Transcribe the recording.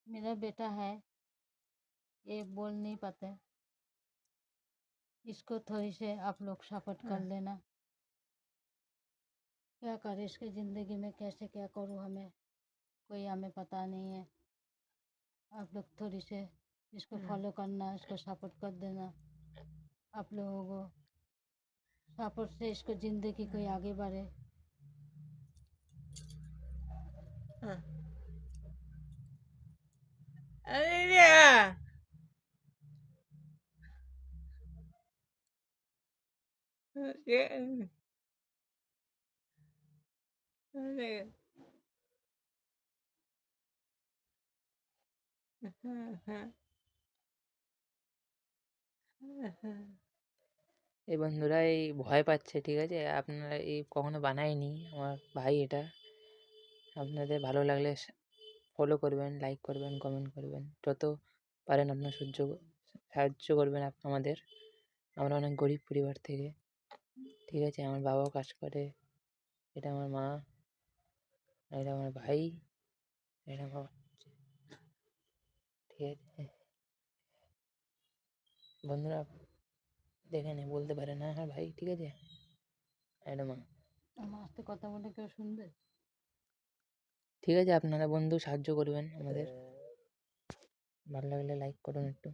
मेरा बेटा है, ये बोल नहीं पाते, इसको थोड़ी से आप लोग सपोर्ट कर लेना। क्या करे इसकी ज़िंदगी में, कैसे क्या करूँ, हमें पता नहीं है। आप लोग थोड़ी से इसको फॉलो करना, इसको सपोर्ट कर देना। आप लोगों को सपोर्ट से इसको ज़िंदगी कोई आगे बढ़े। अरे এই বন্ধুরা এই ভয় পাচ্ছে, ঠিক আছে? আপনারা এই কখনো বানায়নি আমার ভাই এটা। আপনাদের ভালো লাগলে ফলো করবেন, লাইক করবেন, কমেন্ট করবেন, যত পারেন আপনার সাহায্য করবেন আমাদের। আমরা অনেক গরিব পরিবার থেকে, ঠিক আছে? আমার বাবাও কাজ করে, এটা আমার মা, এটা আমার ভাই, এটা আমার বাচ্চা, ঠিক আছে? বন্ধুরা দেখে নে, বলতে পারে না হ্যাঁ ভাই, ঠিক আছে? এটা মা। আমার সাথে কথা বলে কেউ শুনবে? ঠিক আছে, আপনারা বন্ধু সাহায্য করবেন আমাদের। ভালো লাগলে লাইক করুন একটু।